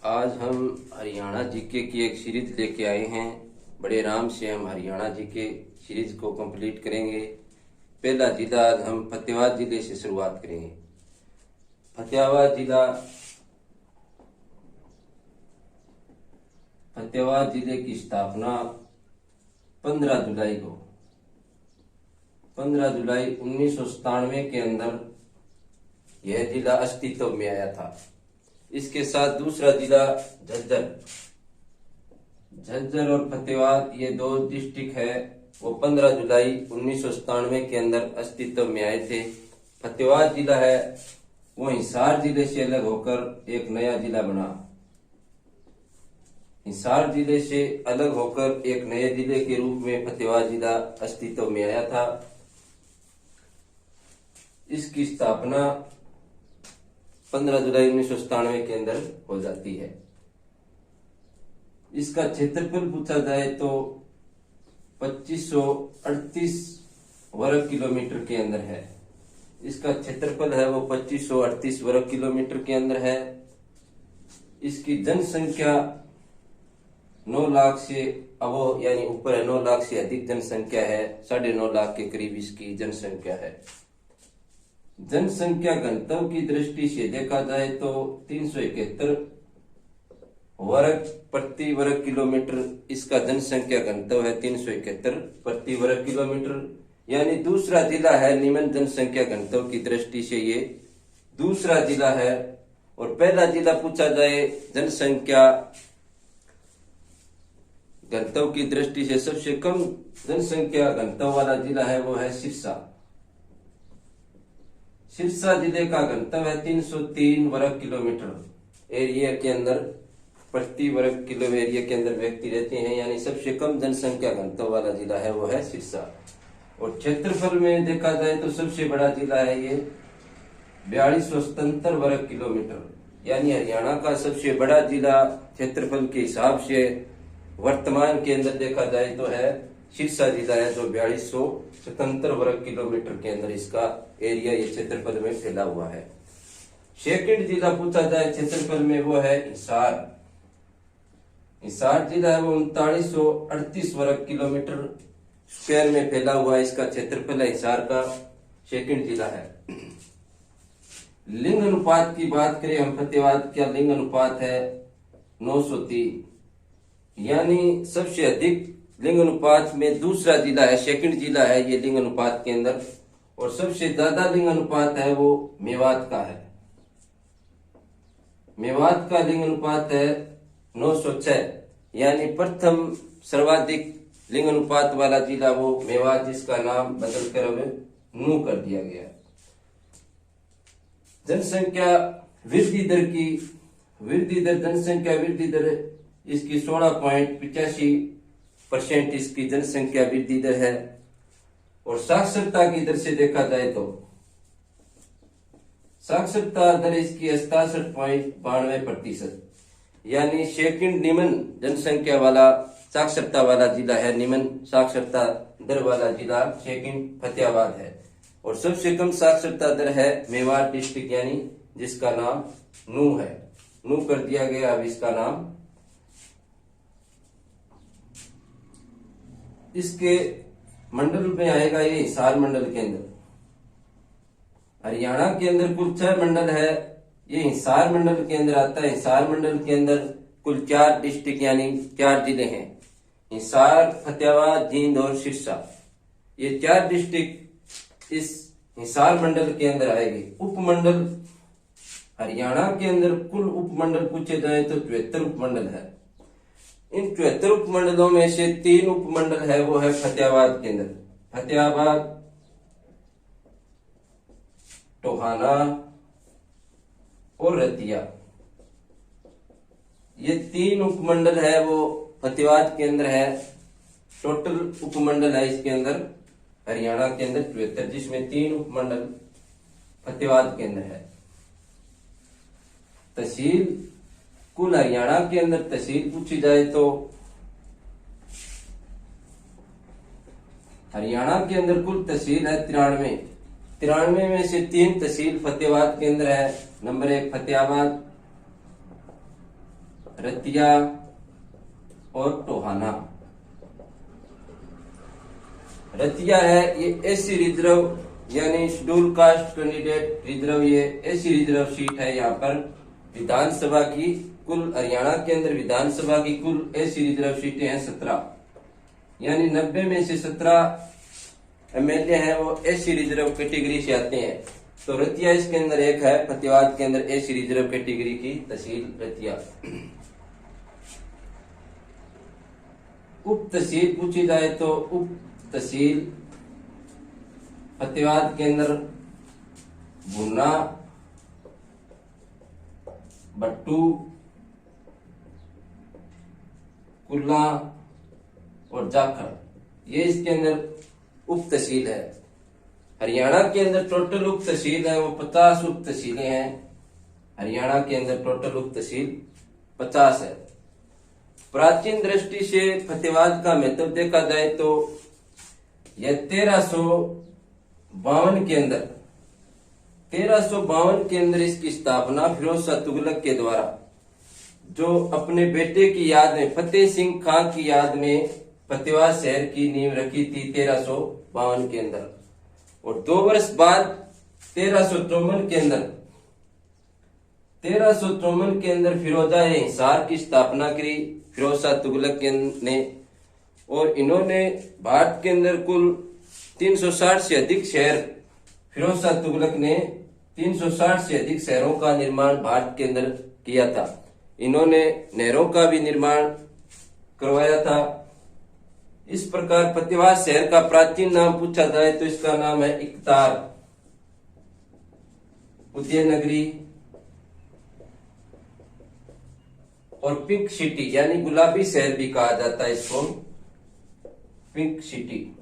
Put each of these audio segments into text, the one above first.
आज हम हरियाणा जीके की एक सीरीज लेके आए हैं। बड़े आराम से हम हरियाणा जीके सीरीज को कंप्लीट करेंगे। पहला जिला आज हम फतेहाबाद जिले से शुरुआत करेंगे। फतेहाबाद जिले की स्थापना 15 जुलाई को 15 जुलाई 1997 के अंदर यह जिला अस्तित्व में आया था। इसके साथ दूसरा जिला झज्जर और फतेहाबाद, ये दो डिस्ट्रिक्ट है, वो 15 जुलाई 1997 के अंदर अस्तित्व में आए थे। फतेहाबाद जिला है वो हिसार जिले से अलग होकर एक नया जिला बना। हिसार जिले से अलग होकर एक नए जिले के रूप में फतेहाबाद जिला अस्तित्व में आया था। इसकी स्थापना 15 जुलाई 1997 के अंदर हो जाती है। इसका क्षेत्रफल पूछा जाए तो 2538 वर्ग किलोमीटर के अंदर है। इसका क्षेत्रफल है वो 2538 वर्ग किलोमीटर के अंदर है। इसकी जनसंख्या 9 लाख से अबो यानी ऊपर है, 9 लाख से अधिक जनसंख्या है। 9.5 लाख के करीब इसकी जनसंख्या है। जनसंख्या घनत्व की दृष्टि से देखा जाए तो 371 वर्ग प्रति वर्ग किलोमीटर इसका जनसंख्या घनत्व है। 371 प्रति वर्ग किलोमीटर, यानी दूसरा जिला है निम्न जनसंख्या घनत्व की दृष्टि से, ये दूसरा जिला है। और पहला जिला पूछा जाए जनसंख्या घनत्व की दृष्टि से सबसे कम जनसंख्या घनत्व वाला जिला है वो है सिरसा। सिरसा जिले का घनत्व है 303 वर्ग किलोमीटर एरिया के अंदर, प्रति वर्ग किलो एरिया के अंदर व्यक्ति रहते हैं, यानी सबसे कम जनसंख्या घनत्व वाला जिला है वो है सिरसा। और क्षेत्रफल में देखा जाए तो सबसे बड़ा जिला है ये 4277 वर्ग किलोमीटर, यानी हरियाणा का सबसे बड़ा जिला क्षेत्रफल के हिसाब से वर्तमान के अंदर देखा जाए तो है सिरसा जिला है, जो 4277 वर्ग किलोमीटर के अंदर इसका एरिया ये क्षेत्रफल में फैला हुआ है। सेकंड जिला पूछा जाए क्षेत्रफल में वो है हिसार। हिसार जिला है वो 3938 वर्ग किलोमीटर स्क्वायर में फैला हुआ है, इसका क्षेत्रफल है हिसार का, सेकंड जिला है। लिंग अनुपात की बात करें हम, फतेहाबाद का लिंग अनुपात है 903, यानी सबसे अधिक लिंग अनुपात में दूसरा जिला है, सेकंड जिला है ये लिंग अनुपात के अंदर। और सबसे ज्यादा लिंग अनुपात है वो मेवात का है। मेवात का लिंग अनुपात है 906, यानी प्रथम सर्वाधिक लिंग अनुपात वाला जिला वो मेवात, जिसका नाम बदलकर अब नू कर दिया गया। जनसंख्या वृद्धि दर जनसंख्या वृद्धि दर इसकी 16.85% इसकी जनसंख्या वृद्धि दर है। और साक्षरता की दर से देखा जाए तो साक्षरता दर इसकी 67.92%, यानी सेकंड निम्न जनसंख्या वाला साक्षरता वाला जिला है, निम्न साक्षरता दर वाला जिला सेकंड फतेहाबाद है। और सबसे कम साक्षरता दर है मेवात डिस्ट्रिक्ट, यानी जिसका नाम नू है, नू कर दिया गया अब इसका नाम। इसके मंडल में आएगा ये हिसार मंडल के अंदर। हरियाणा के अंदर कुल 6 मंडल है, ये हिसार मंडल के अंदर आता है। हिसार मंडल के अंदर कुल 4 डिस्ट्रिक्ट यानी 4 जिले हैं, हिसार, फतेहाबाद, जींद और सिरसा। ये 4 डिस्ट्रिक्ट इस हिसार मंडल के अंदर आएगी। उपमंडल हरियाणा के अंदर कुल उपमंडल पूछे जाए तो 73 उपमंडल है। इन 73 उपमंडलों में से 3 उपमंडल है वो है फतेहाबाद के अंदर, फतेहाबाद, टोहाना और रतिया। ये 3 उपमंडल है वो फतेहाबाद के अंदर है। टोटल उपमंडल है इसके अंदर हरियाणा के अंदर 73, जिसमें 3 उपमंडल फतेहाबाद के अंदर है। तहसील कुल हरियाणा के अंदर तहसील पूछी जाए तो हरियाणा के अंदर कुल तहसील है 93। 93 में से 3 तहसील फतेहाबाद के अंदर है। नंबर 1 फतेहाबाद, रतिया और टोहाना। रतिया है ये एसी रिजर्व यानी शेड्यूल कास्ट कैंडिडेट रिजर्व, ये एसी रिजर्व सीट है। यहाँ पर विधानसभा की कुल हरियाणा के अंदर विधानसभा की कुल एसी रिजर्व सीटें हैं 17, यानी 90 में से 17 एमएलए हैं वो एसी रिजर्व कैटेगरी से आते हैं। तो रतिया इसके अंदर एक है, फतेहाबाद के अंदर एसी रिजर्व कैटेगरी की तहसील रतिया। उप तहसील पूछी जाए तो उप तहसील फतेहाबाद के अंदर भुना, बट्टू, कुल्ला और जाखड़, ये इसके अंदर उप तहसील है। हरियाणा के अंदर टोटल उप तहसील है वो 50 उप तहसीलें हैं। हरियाणा के अंदर टोटल उप तहसील 50 है। प्राचीन दृष्टि से फतेहाबाद का महत्व देखा जाए तो यह 1352 के अंदर इसकी स्थापना फिरोज शाह तुगलक के द्वारा, जो अपने बेटे की याद में फतेह सिंह खां की याद में फतेहाबाद शहर की नींव रखी थी 1352 के अंदर। और 2 वर्ष बाद 1354 के अंदर फिरोजा हिसार की स्थापना करी फिरोज शाह तुगलक ने। और इन्होंने भारत के अंदर कुल 360 से अधिक शहर, फिरोज शाह तुगलक ने 360 से अधिक शहरों का निर्माण भारत के अंदर किया था। इन्होंने नहरों का भी निर्माण करवाया था। इस प्रकार फतेहाबाद शहर का प्राचीन नाम पूछा जाए तो इसका नाम है इकतार, उदयनगरी और पिंक सिटी, यानी गुलाबी शहर भी कहा जाता है इसको, पिंक सिटी।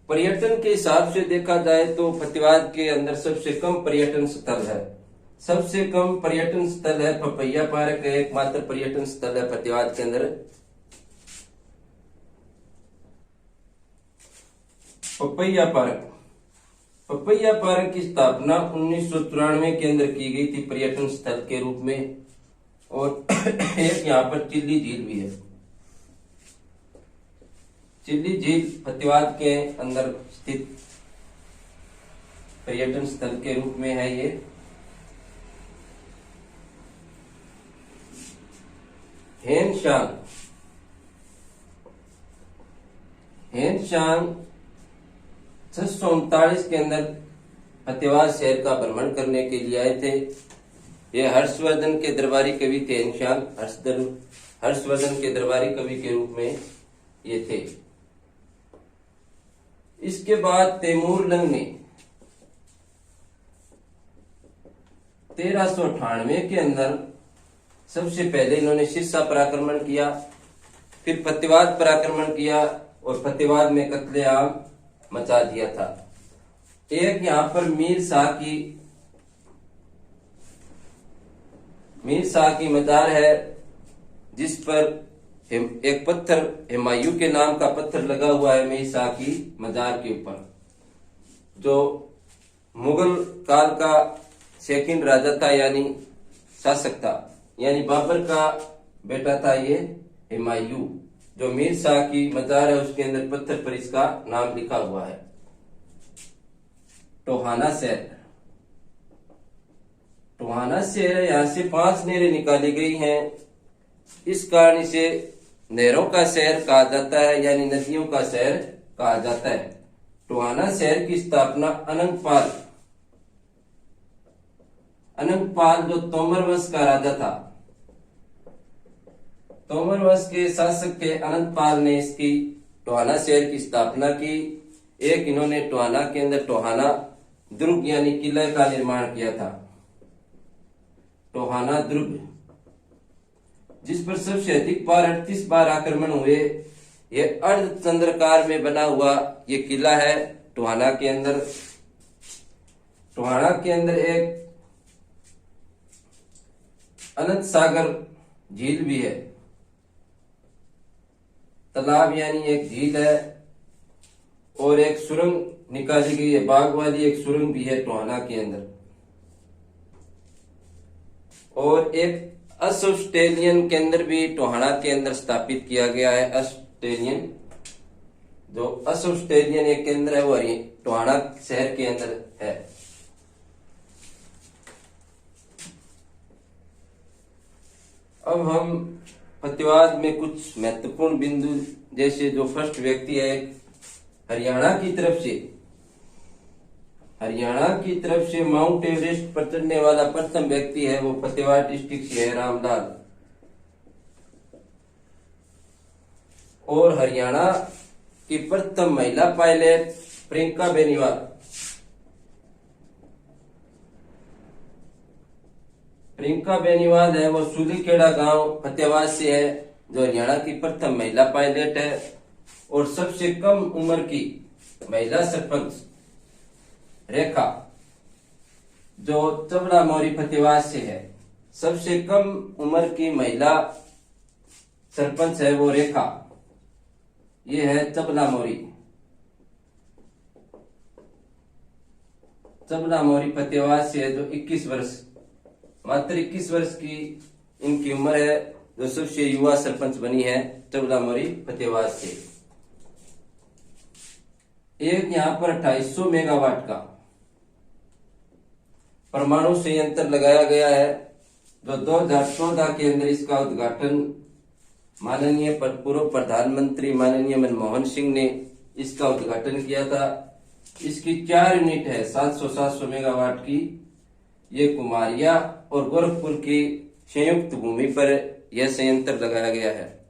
पर्यटन के हिसाब से देखा जाए तो फतेहाबाद के अंदर सबसे कम पर्यटन स्थल है। सबसे कम पर्यटन स्थल है पपैया पार्क, एकमात्र पर्यटन स्थल है फतेहाबाद के अंदर। पपैया पार्क की स्थापना 1994 के अंदर की गई थी पर्यटन स्थल के रूप में। और एक यहाँ पर चिल्ली झील भी है। चिल्ली झील फतेहाबाद के अंदर स्थित पर्यटन स्थल के रूप में है ये। हेनशांग 639 के अंदर फतेहाबाद शहर का भ्रमण करने के लिए आए थे। ये हर्षवर्धन के दरबारी कवि थे। हेनशांग हर्षवर्धन के दरबारी कवि के रूप में ये थे। इसके बाद तैमूर लंग ने 1398 के अंदर सबसे पहले इन्होंने सिरसा पर आक्रमण किया, फिर फतेहाबाद पर आक्रमण किया और फतेहाबाद में कत्लेआम मचा दिया था। एक यहाँ पर मीर शाह की मजार है, जिस पर एक पत्थर हुमायूं के नाम का पत्थर लगा हुआ है मीर शाह की मजार के ऊपर, जो मुगल काल का सेकंड राजा था, यानी शासक था, यानी बाबर का बेटा था ये हुमायूं। जो मीर शाह की मजार है उसके अंदर पत्थर पर इसका नाम लिखा हुआ है। टोहाना शहर है, यहां से 5 नहरें निकाली गई हैं। इस कारण इसे नहरों का शहर कहा जाता है, यानी नदियों का शहर कहा जाता है। टोहाना शहर की स्थापना अनंगपाल जो तोमर वंश का राजा था, तोमर वंश के शासक थे अनंतपाल ने इसकी टोहाना शहर की स्थापना की। एक इन्होंने टोहाना के अंदर टोहाना दुर्ग यानी किले का निर्माण किया था। टोहाना दुर्ग, जिस पर सबसे अधिक बार 38 बार आक्रमण हुए। ये अर्धचंद्राकार में बना हुआ ये किला है टोहाना के अंदर। टोहाना के अंदर एक अनंत सागर झील भी है, तालाब यानी एक झील है, और एक सुरंग निकाली गई है, बाघ वाली एक सुरंग भी है टोहाना के अंदर। और एक ऑस्ट्रेलियन केंद्र भी टोहाना के अंदर स्थापित किया गया है। ऑस्ट्रेलियन जो ऑस्ट्रेलियन एक केंद्र है वो टोहाना शहर के अंदर है। अब हम फतेवाद में कुछ महत्वपूर्ण बिंदु, जैसे जो फर्स्ट व्यक्ति है हरियाणा की तरफ से माउंट एवरेस्ट पर चढ़ने वाला प्रथम व्यक्ति है, वो फतेवाद डिस्ट्रिक्ट से है, रामलाल। और हरियाणा की प्रथम महिला पायलट प्रियंका बेनीवाल। प्रियंका बेनीवाल है वो सूलीखेड़ा गांव फतेवाद से है, जो हरियाणा की प्रथम महिला पायलट है। और सबसे कम उम्र की महिला सरपंच रेखा, जो चबड़ा मोरी फतेवाद से है। सबसे कम उम्र की महिला सरपंच है वो रेखा, ये है चबला मोरी फतेवाद से है, जो 21 वर्ष, मात्र 21 वर्ष की इनकी उम्र है, जो सबसे युवा सरपंच बनी है चबला मोरी फतेवाद से। एक यहाँ पर 250 मेगावाट का परमाणु संयंत्र लगाया गया है, जो 2014 के अंदर इसका उद्घाटन माननीय पूर्व प्रधानमंत्री माननीय मनमोहन सिंह ने इसका उद्घाटन किया था। इसकी 4 यूनिट है 700 मेगावाट की। ये कुमारिया और गोरखपुर की संयुक्त भूमि पर यह संयंत्र लगाया गया है।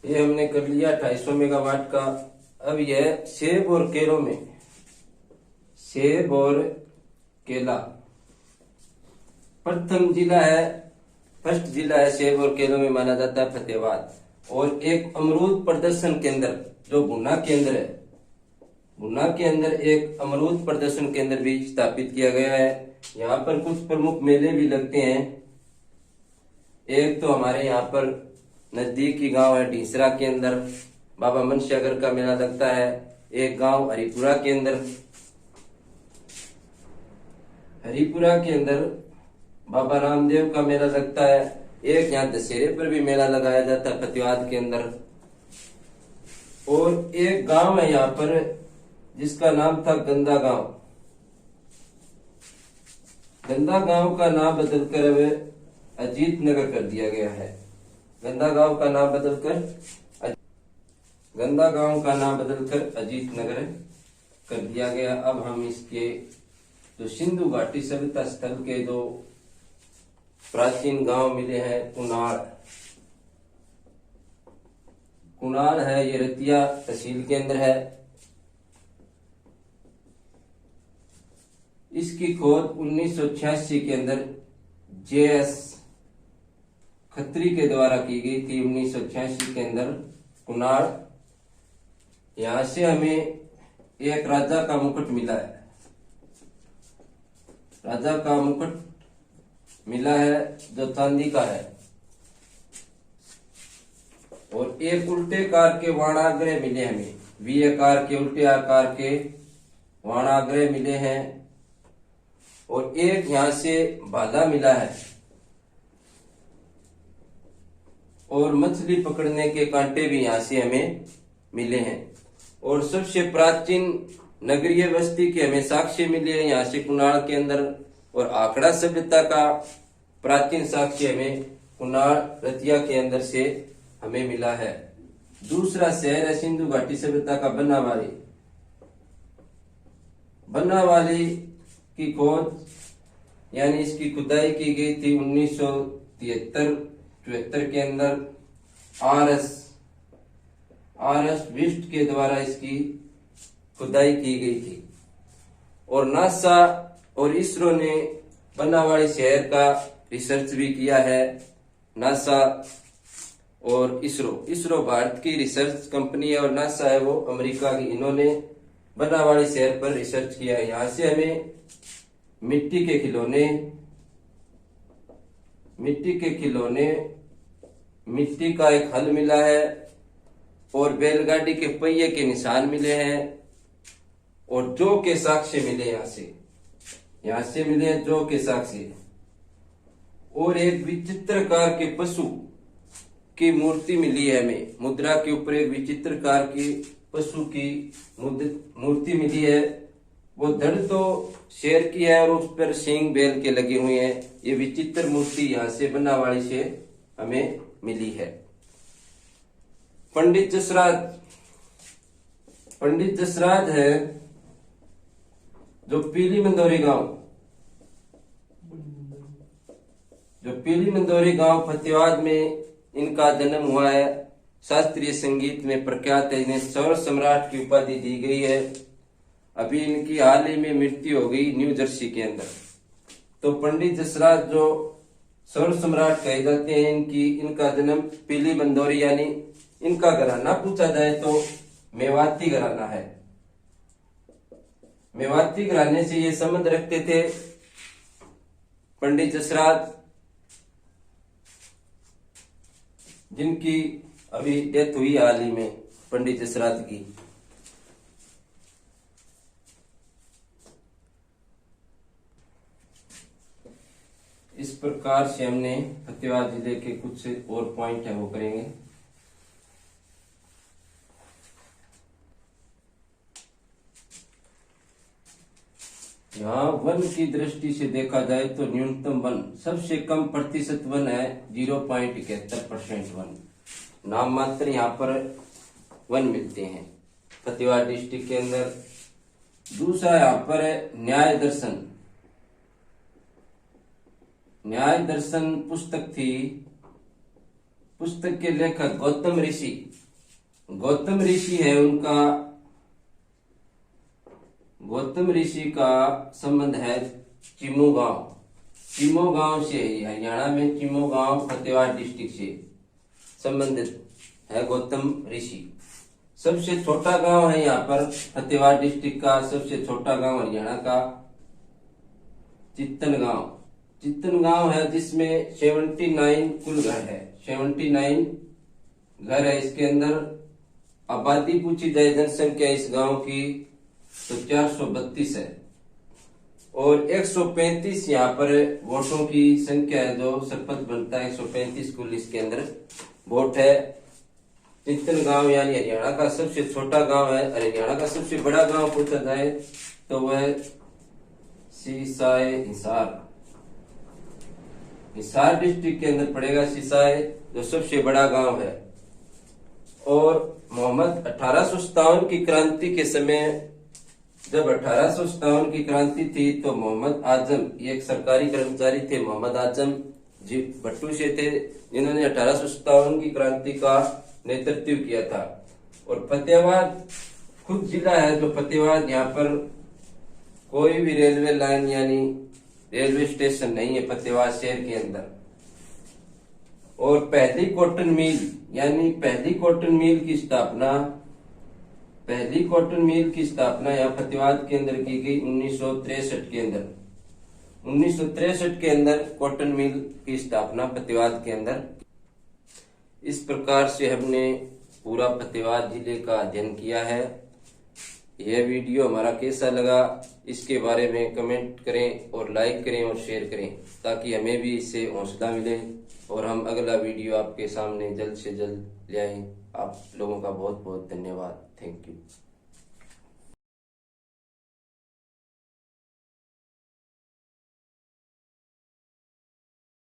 ये हमने कर लिया 250 मेगावाट का। अब यह सेब और केलों में, सेब और केला प्रथम जिला है, फर्स्ट जिला है सेब और केलों में माना जाता है फतेवाद। और एक अमरूद प्रदर्शन केंद्र जो गुना के अंदर है, गुना के अंदर एक अमरूद प्रदर्शन केंद्र भी स्थापित किया गया है। यहाँ पर कुछ प्रमुख मेले भी लगते हैं। एक तो हमारे यहाँ पर नजदीकी गांव है ढींसरा के अंदर बाबा मनसागर का मेला लगता है। एक गांव हरिपुरा के अंदर बाबा रामदेव का मेला लगता है। एक यहाँ दशहरे पर भी मेला लगाया जाता है फतेवाद के अंदर। और एक गांव है यहाँ पर जिसका नाम था गंदा गांव। गंदा गांव का नाम बदलकर अब अजीत नगर कर दिया गया है। गंदा गांव का नाम बदलकर अजीत नगर कर दिया गया। अब हम इसके जो सिंधु घाटी सभ्यता स्थल के जो प्राचीन गांव मिले हैं, कुणाल है, ये रतिया तहसील के अंदर है। इसकी खोज 1986 के अंदर JS खत्री के द्वारा की गई थी। 1986 के अंदर कुणाल, यहां से हमें एक राजा का मुकुट मिला है। राजा का मुकुट मिला है जो चांदी का है। और एक उल्टे आकार के वाणाग्रह मिले हमें, V आकार के उल्टे आकार के वाणाग्रह मिले हैं। और एक यहां से भाला मिला है। और मछली पकड़ने के कांटे भी यहां से हमें मिले हैं। और सबसे प्राचीन नगरीय बस्ती के हमें साक्ष्य मिले हैं यहाँ से कुणाल के अंदर। और आंकड़ा सभ्यता का प्राचीन साक्ष्य हमें कुणाल रतिया के अंदर से हमें मिला है। दूसरा शहर है सिंधु घाटी सभ्यता का बनावाली। बनावाली की खोज यानी इसकी खुदाई की गई थी 1973-74 के अंदर। RS विस्ट के द्वारा इसकी खुदाई की गई थी। और नासा और इसरो ने बनावाली शहर का रिसर्च भी किया है। नासा और इसरो भारत की रिसर्च कंपनी है और नासा है वो अमेरिका की। इन्होंने बनावाली शहर पर रिसर्च किया है। यहाँ से हमें मिट्टी के खिलौने, मिट्टी का एक हल मिला है। और बैलगाड़ी के पहिए के निशान मिले हैं और जौ के साक्ष्य मिले यहाँ से मिले हैं जौ के साक्ष्य। और एक विचित्रकार के पशु की मूर्ति मिली है हमें, मुद्रा के ऊपर एक विचित्रकार की पशु की मूर्ति मिली है। वो धड़ तो शेर की है और उस पर सींग बैल के लगे हुए हैं। ये विचित्र मूर्ति यहाँ से बनावाड़ी से हमें मिली है। पंडित जसराज है जो पीली मंदौरी गांव फतेहाबाद में इनका जन्म हुआ है। शास्त्रीय संगीत में प्रख्यात है। इन्हें स्वर सम्राट की उपाधि दी गई है। अभी इनकी हाल ही में मृत्यु हो गई न्यू जर्सी के अंदर। तो पंडित जसराज जो स्वर सम्राट कहे जाते हैं, इनका जन्म पीली मंदौरी यानी इनका घराना पूछा जाए तो मेवाती घराना है। मेवाती घराने से ये संबंध रखते थे पंडित जसराज, जिनकी अभी डेथ हुई हाल ही में पंडित जसराज की। इस प्रकार से हमने फतेहाबाद जिले के कुछ और पॉइंट है वो करेंगे। यहाँ वन की दृष्टि से देखा जाए तो न्यूनतम वन, सबसे कम प्रतिशत वन है 0.71% वन, नाम मात्र यहाँ पर वन मिलते हैं फतेहाबाद डिस्ट्रिक्ट के अंदर। दूसरा यहाँ पर है न्याय दर्शन पुस्तक थी। पुस्तक के लेखक गौतम ऋषि है। उनका गौतम ऋषि का संबंध है चिमो गांव से, हरियाणा में चिमो गांव फतेहाबाद डिस्ट्रिक्ट से संबंधित है गौतम ऋषि। सबसे छोटा गांव है यहाँ पर फतेहाबाद डिस्ट्रिक्ट का, सबसे छोटा गांव हरियाणा का चित्तन गांव है, जिसमें 79 कुल घर है। 79 घर है इसके अंदर। आबादी पूछी जाए जनसंख्या इस गांव की तो 432 है और 135 यहाँ पर वोटों की संख्या है जो सरपंच बनता है। 135 कुल इसके अंदर वोट है। चित्तन गांव यानी हरियाणा का सबसे छोटा गांव है। हरियाणा का सबसे बड़ा गांव पूछा जाए तो वह सिसाई हिसार डिस्ट्रिक्ट के अंदर पड़ेगा। सिसाई जो सबसे बड़ा गांव है। और मोहम्मद 1857 की क्रांति के समय, जब 1857 की क्रांति थी तो मोहम्मद आजम, ये एक सरकारी कर्मचारी थे, मोहम्मद आजम जी भट्टू से थे, जिन्होंने 1857 की क्रांति का नेतृत्व किया था। और फतेहाबाद खुद जिला है जो फतेहाबाद, यहाँ पर कोई भी रेलवे लाइन यानी रेलवे स्टेशन नहीं है फतेहाबाद शहर के अंदर। और पहली कॉटन मिल की स्थापना यहाँ फतेहाबाद के अंदर की गई 1963 के अंदर। 1963 के अंदर कॉटन मिल की स्थापना फतेहाबाद के अंदर। इस प्रकार से हमने पूरा फतेहाबाद जिले का अध्ययन किया है। यह वीडियो हमारा कैसा लगा इसके बारे में कमेंट करें और लाइक करें और शेयर करें, ताकि हमें भी इससे हौसला मिले और हम अगला वीडियो आपके सामने जल्द से जल्द ले आएं। आप लोगों का बहुत बहुत धन्यवाद। Thank you.